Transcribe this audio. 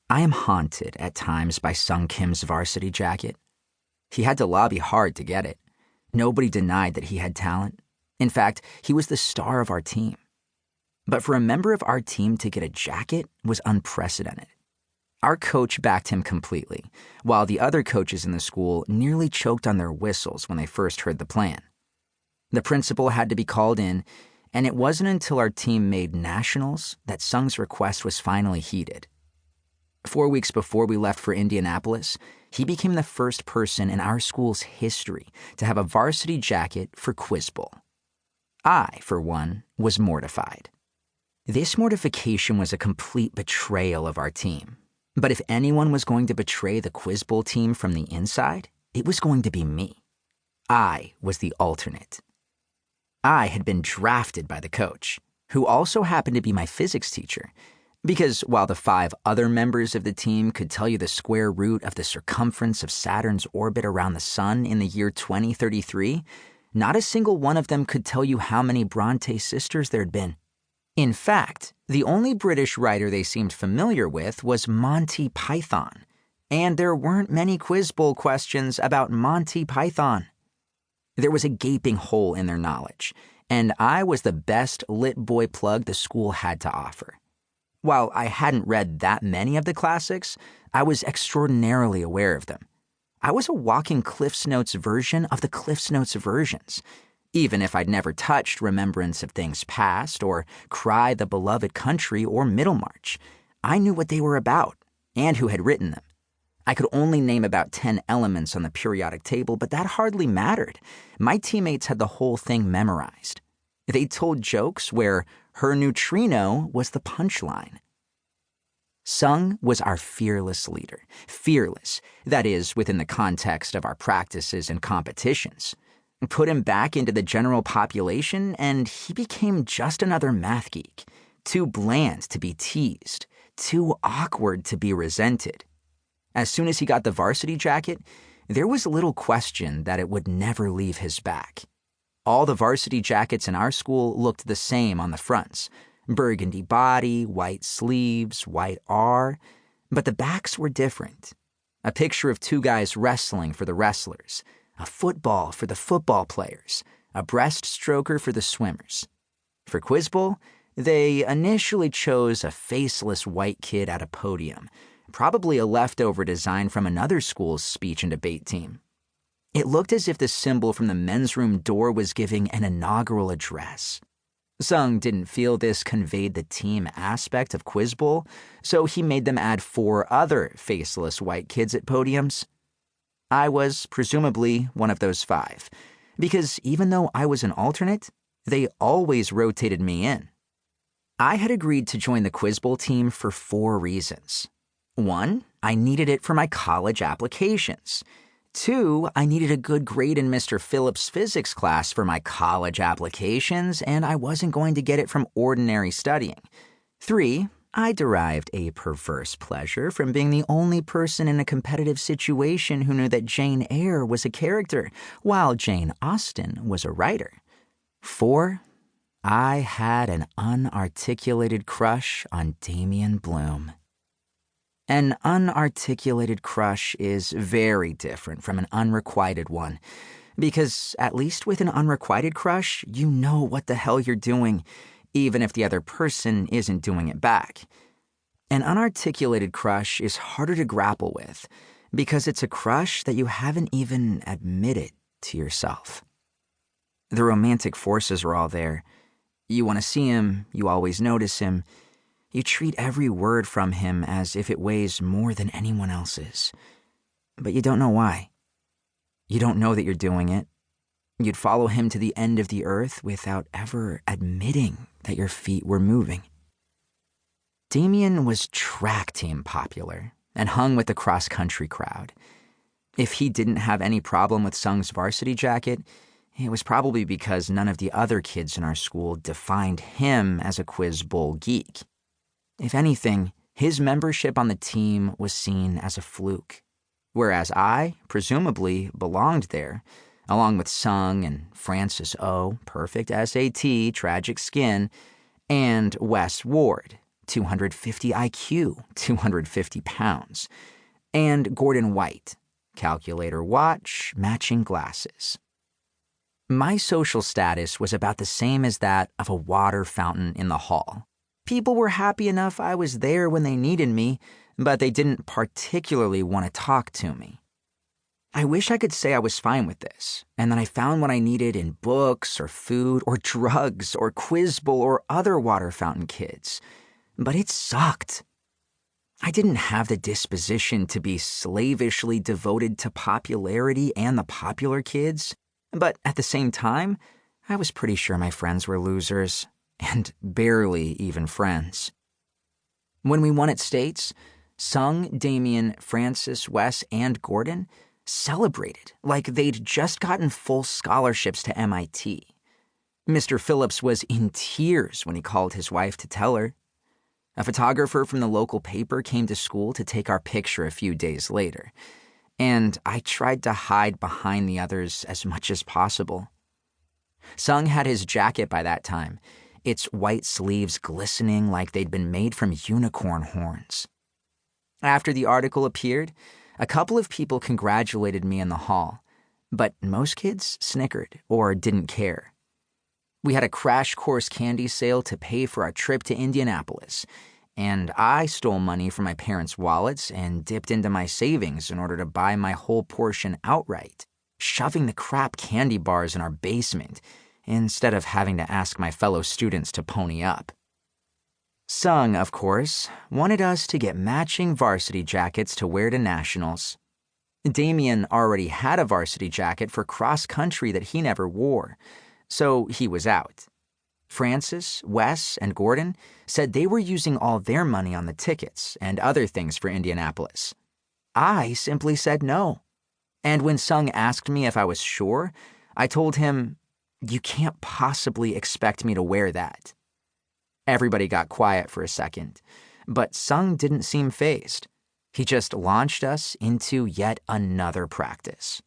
I am haunted at times by Sung Kim's varsity jacket. He had to lobby hard to get it. Nobody denied that he had talent. In fact, he was the star of our team. But for a member of our team to get a jacket was unprecedented. Our coach backed him completely, while the other coaches in the school nearly choked on their whistles when they first heard the plan. The principal had to be called in, and it wasn't until our team made nationals that Sung's request was finally heeded. 4 weeks before we left for Indianapolis, he became the first person in our school's history to have a varsity jacket for Quiz Bowl. I, for one, was mortified. This mortification was a complete betrayal of our team. But if anyone was going to betray the Quiz Bowl team from the inside, it was going to be me. I was the alternate. I had been drafted by the coach, who also happened to be my physics teacher, because while the 5 other members of the team could tell you the square root of the circumference of Saturn's orbit around the sun in the year 2033, not a single one of them could tell you how many Bronte sisters there'd been. In fact, the only British writer they seemed familiar with was Monty Python, and there weren't many Quiz Bowl questions about Monty Python. There was a gaping hole in their knowledge, and I was the best lit boy plug the school had to offer. While I hadn't read that many of the classics, I was extraordinarily aware of them. I was a walking CliffsNotes version of the CliffsNotes versions. Even if I'd never touched Remembrance of Things Past or Cry the Beloved Country or Middlemarch, I knew what they were about and who had written them. I could only name about 10 elements on the periodic table, but that hardly mattered. My teammates had the whole thing memorized. They told jokes where her neutrino was the punchline. Sung was our fearless leader. Fearless, that is, within the context of our practices and competitions. Put him back into the general population, and he became just another math geek. Too bland to be teased. Too awkward to be resented. As soon as he got the varsity jacket, there was little question that it would never leave his back. All the varsity jackets in our school looked the same on the fronts. Burgundy body, white sleeves, white R. But the backs were different. A picture of 2 guys wrestling for the wrestlers. A football for the football players. A breaststroker for the swimmers. For Quiz Bowl, they initially chose a faceless white kid at a podium, probably a leftover design from another school's speech and debate team. It looked as if the symbol from the men's room door was giving an inaugural address. Sung didn't feel this conveyed the team aspect of Quiz Bowl, so he made them add 4 other faceless white kids at podiums. I was presumably one of those 5, because even though I was an alternate, they always rotated me in. I had agreed to join the Quiz Bowl team for 4 reasons. 1, I needed it for my college applications. 2, I needed a good grade in Mr. Phillips' physics class for my college applications, and I wasn't going to get it from ordinary studying. 3, I derived a perverse pleasure from being the only person in a competitive situation who knew that Jane Eyre was a character, while Jane Austen was a writer. 4, I had an unarticulated crush on Damian Bloom. An unarticulated crush is very different from an unrequited one, because at least with an unrequited crush, you know what the hell you're doing, even if the other person isn't doing it back. An unarticulated crush is harder to grapple with, because it's a crush that you haven't even admitted to yourself. The romantic forces are all there. You want to see him, you always notice him. You treat every word from him as if it weighs more than anyone else's. But you don't know why. You don't know that you're doing it. You'd follow him to the end of the earth without ever admitting that your feet were moving. Damian was track team popular and hung with the cross-country crowd. If he didn't have any problem with Sung's varsity jacket, it was probably because none of the other kids in our school defined him as a Quiz Bowl geek. If anything, his membership on the team was seen as a fluke, whereas I, presumably, belonged there, along with Sung and Francis O., perfect SAT, tragic skin, and Wes Ward, 250 IQ, 250 pounds. And Gordon White, calculator watch, matching glasses. My social status was about the same as that of a water fountain in the hall. People were happy enough I was there when they needed me, but they didn't particularly want to talk to me. I wish I could say I was fine with this, and that I found what I needed in books or food or drugs or Quiz Bowl or other water fountain kids, but it sucked. I didn't have the disposition to be slavishly devoted to popularity and the popular kids, but at the same time, I was pretty sure my friends were losers, and barely even friends. When we won at States, Sung, Damien, Francis, Wes, and Gordon celebrated like they'd just gotten full scholarships to MIT. Mr. Phillips was in tears when he called his wife to tell her. A photographer from the local paper came to school to take our picture a few days later, and I tried to hide behind the others as much as possible. Sung had his jacket by that time, its white sleeves glistening like they'd been made from unicorn horns. After the article appeared, a couple of people congratulated me in the hall, but most kids snickered or didn't care. We had a crash course candy sale to pay for our trip to Indianapolis, and I stole money from my parents' wallets and dipped into my savings in order to buy my whole portion outright, shoving the crap candy bars in our basement instead of having to ask my fellow students to pony up. Sung, of course, wanted us to get matching varsity jackets to wear to nationals. Damien already had a varsity jacket for cross-country that he never wore, so he was out. Francis, Wes, and Gordon said they were using all their money on the tickets and other things for Indianapolis. I simply said no. And when Sung asked me if I was sure, I told him, "You can't possibly expect me to wear that." Everybody got quiet for a second, but Sung didn't seem fazed. He just launched us into yet another practice.